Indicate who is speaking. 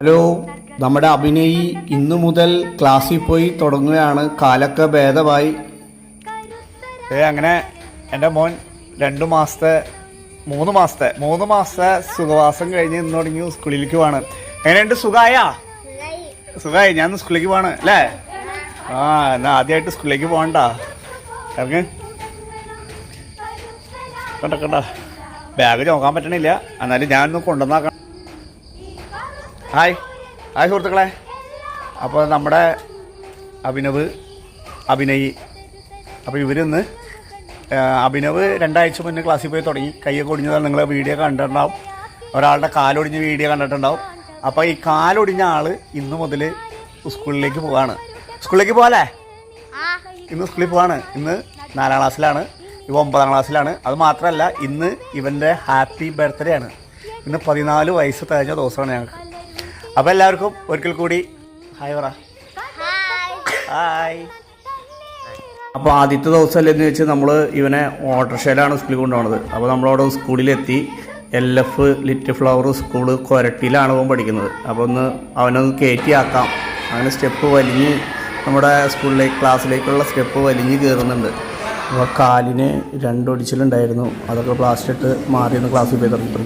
Speaker 1: Hello, നമ്മുടെ അഭിനയി ഇന്നു മുതൽ ക്ലാസ്സിൽ പോയി തുടങ്ങുകയാണ്. കാലൊക്കെ ഭേദമായി. അങ്ങനെ എൻ്റെ മോൻ 3 മാസത്തെ സുഖവാസം കഴിഞ്ഞ് ഇന്ന് തുടങ്ങി സ്കൂളിലേക്ക് പോവാണ്. എങ്ങനെയുണ്ട്? സുഖമായി. ഞാൻ സ്കൂളിലേക്ക് പോവാണ് അല്ലേ? എന്നാ ആദ്യമായിട്ട് സ്കൂളിലേക്ക് പോകണ്ട. ഇറങ്ങ്. കണ്ട ബാഗ് നോക്കാൻ പറ്റണില്ല, എന്നാലും ഞാനൊന്ന് കൊണ്ടുവന്നാക്കാം. ഹായ് സുഹൃത്തുക്കളെ. അപ്പോൾ നമ്മുടെ അഭിനയി അപ്പോൾ ഇവരിന്ന് അഭിനവ് 2 ആഴ്ച മുന്നേ ക്ലാസ്സിൽ പോയി തുടങ്ങി. കയ്യൊക്കെ ഒടിഞ്ഞതാണ്, നിങ്ങൾ വീഡിയോ കണ്ടിട്ടുണ്ടാവും. ഒരാളുടെ കാലൊടിഞ്ഞ വീഡിയോ കണ്ടിട്ടുണ്ടാവും. അപ്പോൾ ഈ കാലൊടിഞ്ഞ ആൾ ഇന്ന് മുതൽ സ്കൂളിലേക്ക് പോവാണ്. സ്കൂളിലേക്ക് പോകാല്ലേ? ഇന്ന് സ്കൂളിൽ പോവാണ്. ഇന്ന് 4ാം ക്ലാസ്സിലാണ്, ഇവ 9ാം ക്ലാസ്സിലാണ്. അത് മാത്രമല്ല, ഇന്ന് ഇവൻ്റെ ഹാപ്പി ബർത്ത്ഡേ ആണ്. ഇന്ന് 14 വയസ്സ് തികഞ്ഞ ദിവസമാണ് ഞങ്ങൾക്ക്. അപ്പോൾ എല്ലാവർക്കും ഒരിക്കൽ കൂടി ഹായ് പറ. ഹായ്. അപ്പോൾ ആദ്യത്തെ ദിവസമല്ലേ എന്ന് വെച്ച് നമ്മൾ ഇവനെ ഓട്ടോറിക്ഷയിലാണ് സ്കൂളിൽ കൊണ്ടുപോകുന്നത്. അപ്പോൾ നമ്മളവിടെ സ്കൂളിലെത്തി. LF ലിറ്റിൽ ഫ്ലവർ സ്കൂള് കൊരട്ടിയിലാണ് അവൻ പഠിക്കുന്നത്. അപ്പോൾ അവനൊന്ന് കയറ്റിയാക്കാം. അങ്ങനെ സ്റ്റെപ്പ് വലിഞ്ഞ് നമ്മുടെ ക്ലാസ്സിലേക്കുള്ള സ്റ്റെപ്പ് വലിഞ്ഞ് കയറുന്നുണ്ട്. അപ്പോൾ കാലിന് 2 ഒടിച്ചിലുണ്ടായിരുന്നു. അതൊക്കെ പ്ലാസ്റ്റർ ഇട്ട് മാറിയൊന്ന് ക്ലാസ്സിൽ പോയി തുടങ്ങി.